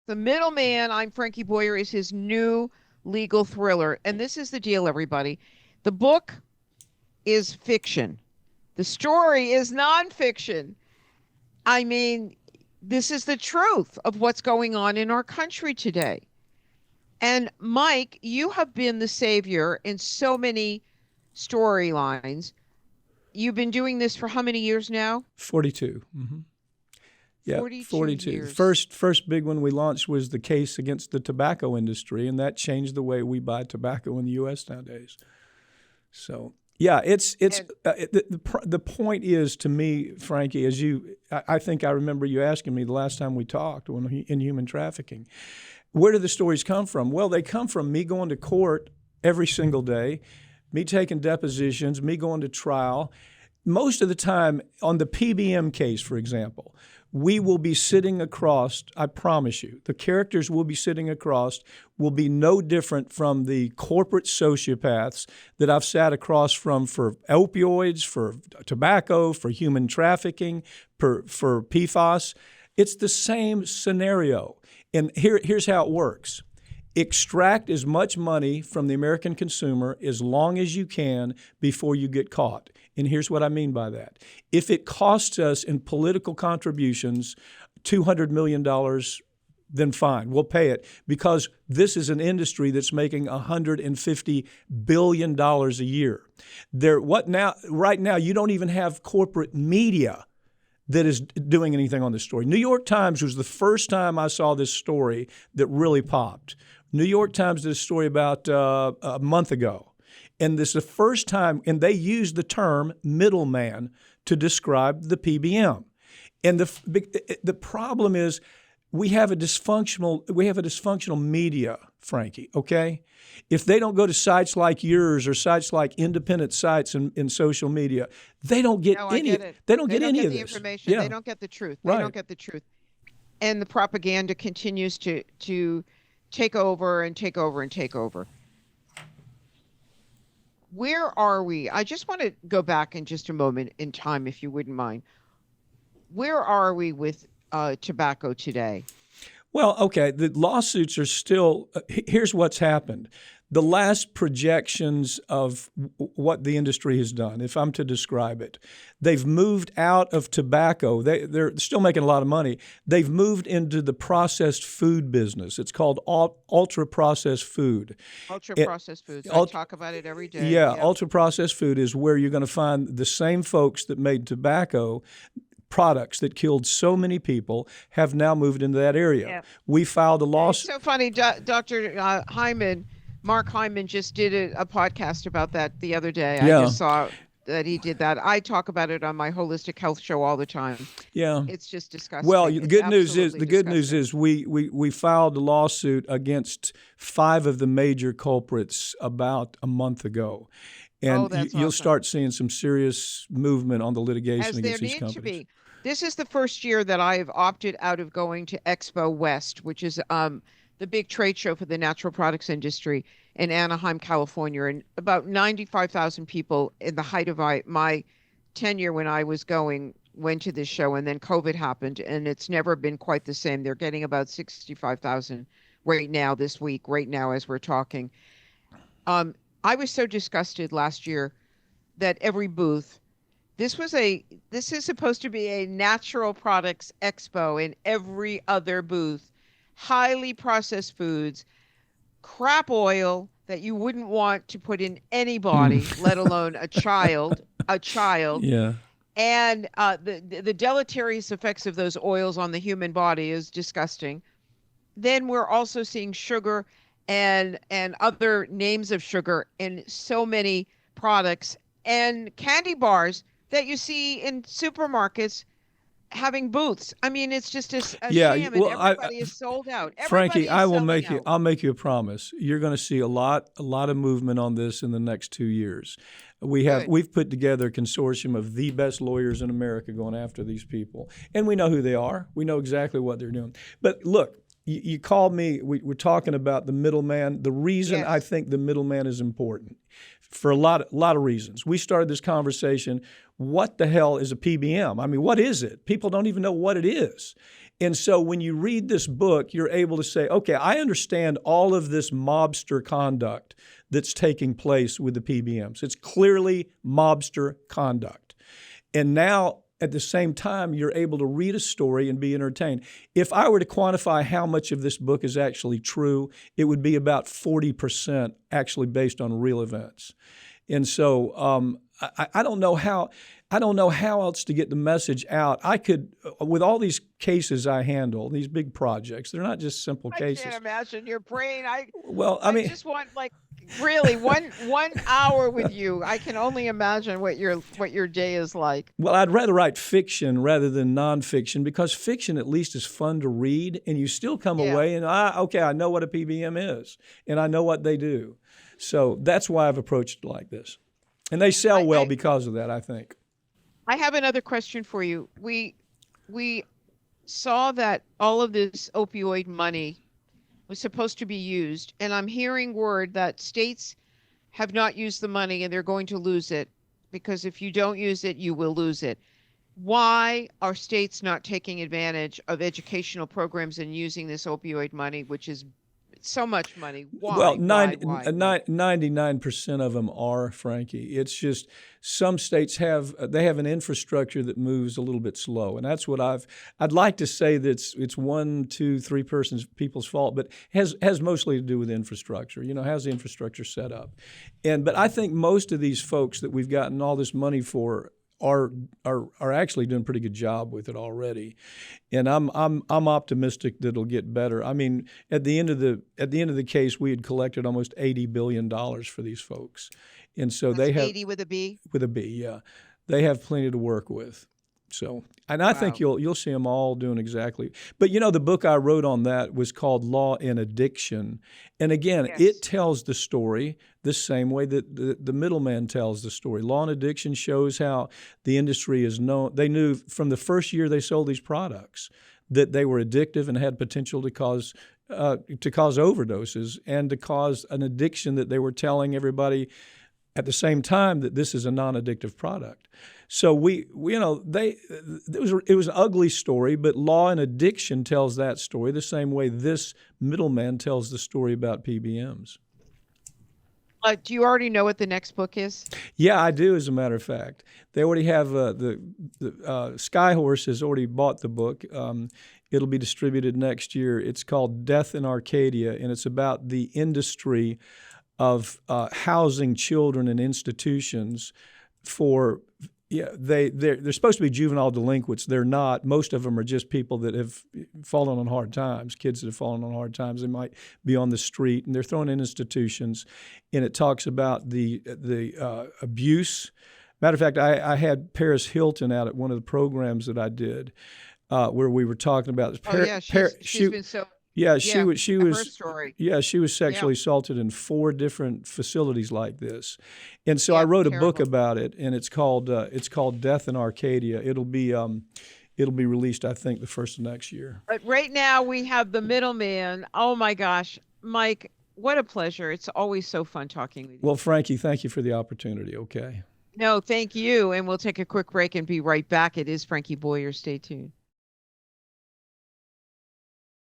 The Middleman, I'm Frankie Boyer, is his new legal thriller. And this is the deal, everybody. The book is fiction. The story is nonfiction. I mean, this is the truth of what's going on in our country today. And Mike, you have been the savior in so many storylines. You've been doing this for how many years now? 42. Mm-hmm. Yeah, 42 The years. first big one we launched was the case against the tobacco industry, and that changed the way we buy tobacco in the U.S. nowadays. So yeah, the point is, to me, Frankie, I think I remember you asking me the last time we talked in human trafficking, where do the stories come from? Well, they come from me going to court every single day, me taking depositions, me going to trial. Most of the time on the PBM case, for example, we will be sitting across, I promise you, the characters we'll be sitting across will be no different from the corporate sociopaths that I've sat across from for opioids, for tobacco, for human trafficking, for PFAS. It's the same scenario. And here's how it works. Extract as much money from the American consumer as long as you can before you get caught. And here's what I mean by that. If it costs us in political contributions $200 million, then fine, we'll pay it, because this is an industry that's making $150 billion a year. Right now, you don't even have corporate media that is doing anything on this story. New York Times was the first time I saw this story that really popped. New York Times did a story about a month ago. And this is the first time, and they used the term middleman to describe the PBM. And the problem is we have a dysfunctional media, Frankie, okay? If they don't go to sites like yours or sites like independent sites in social media, they don't get any of this. They don't get the information. Yeah. They don't get the truth. Right. They don't get the truth. And the propaganda continues to take over and take over and take over. Where are we? I just want to go back in just a moment in time, if you wouldn't mind. Where are we with tobacco today? Well, okay, the lawsuits are still, here's what's happened. The last projections of what the industry has done, if I'm to describe it, they've moved out of tobacco. They're still making a lot of money. They've moved into the processed food business. It's called ultra-processed food. Ultra-processed foods. I talk about it every day. Yeah, ultra-processed food is where you're going to find the same folks that made tobacco products that killed so many people have now moved into that area. Yeah. We filed a lawsuit. It's so funny. Dr. Hyman, Mark Hyman, just did a podcast about that the other day. Yeah. I just saw that he did that. I talk about it on my holistic health show all the time. Yeah. It's just disgusting. Well, the good news disgusting. is we filed a lawsuit against 5 of the major culprits about a month ago. And you'll start seeing some serious movement on the litigation against these companies. To be. This is the first year that I have opted out of going to Expo West, which is the big trade show for the natural products industry in Anaheim, California. And about 95,000 people in the height of my tenure when I was going went to this show, and then COVID happened, and it's never been quite the same. They're getting about 65,000 right now this week, right now as we're talking. I was so disgusted last year that every booth, this is supposed to be a natural products expo, and every other booth, highly processed foods, crap oil that you wouldn't want to put in any body, let alone a child. Yeah. And the deleterious effects of those oils on the human body is disgusting. Then we're also seeing sugar and other names of sugar in so many products, and candy bars that you see in supermarkets having booths. I mean, it's just a shame, and everybody is sold out. Frankie, I'll make you a promise. You're going to see a lot of movement on this in the next 2 years. We've put together a consortium of the best lawyers in America going after these people, and we know who they are. We know exactly what they're doing. But look, you called me. We're talking about the middleman. The reason I think the middleman is important, for a lot of reasons. We started this conversation what the hell is a PBM? I mean, what is it? People don't even know what it is. And so when you read this book, you're able to say, okay, I understand all of this mobster conduct that's taking place with the PBMs. It's clearly mobster conduct. And now, at the same time, you're able to read a story and be entertained. If I were to quantify how much of this book is actually true, it would be about 40% actually based on real events. And so I don't know how else to get the message out. I could, with all these cases I handle, these big projects, they're not just simple cases. I can't imagine your brain. I just want really one hour with you. I can only imagine what your day is like. Well, I'd rather write fiction rather than nonfiction, because fiction at least is fun to read, and you still come away and I know what a PBM is, and I know what they do. So that's why I've approached it like this. And they sell well because of that, I think. I have another question for you. We saw that all of this opioid money was supposed to be used, and I'm hearing word that states have not used the money and they're going to lose it, because if you don't use it, you will lose it. Why are states not taking advantage of educational programs and using this opioid money, which is so much money? Why? Well, why? 99% of them are, Frankie. It's just some states have an infrastructure that moves a little bit slow, and that's what I'd like to say that it's 1, 2, 3 people's fault, but has mostly to do with infrastructure. How's the infrastructure set up? But I think most of these folks that we've gotten all this money for are actually doing a pretty good job with it already, and I'm optimistic that it'll get better. I mean, at the end of the case, we had collected almost $80 billion for these folks, and so they have 80 with a B. With a B, yeah. They have plenty to work with. So, and I think you'll see them all doing exactly. But the book I wrote on that was called Law and Addiction, and again, it tells the story the same way that the middleman tells the story. Law and Addiction shows how the industry is known. They knew from the first year they sold these products that they were addictive and had potential to cause overdoses and to cause an addiction that they were telling everybody at the same time that this is a non-addictive product. So it was an ugly story, but Law and Addiction tells that story the same way this middleman tells the story about PBMs. Do you already know what the next book is? Yeah, I do, as a matter of fact. They already have the Skyhorse has already bought the book. It'll be distributed next year. It's called Death in Arcadia, and it's about the industry of housing children in institutions for they're supposed to be juvenile delinquents. They're not. Most of them are just people that have fallen on hard times, kids that have fallen on hard times. They might be on the street, and they're thrown in institutions. And it talks about the abuse. Matter of fact, I had Paris Hilton out at one of the programs that I did where we were talking about this. She's been so... Yeah, she was. Her story. Yeah, she was sexually assaulted in 4 different facilities like this, and so I wrote a book about it, and it's called Death in Arcadia. It'll be released, I think, the first of next year. But right now we have the middleman. Oh my gosh, Mike, what a pleasure! It's always so fun talking with you. Well, Frankie, thank you for the opportunity. Okay. No, thank you, and we'll take a quick break and be right back. It is Frankie Boyer. Stay tuned.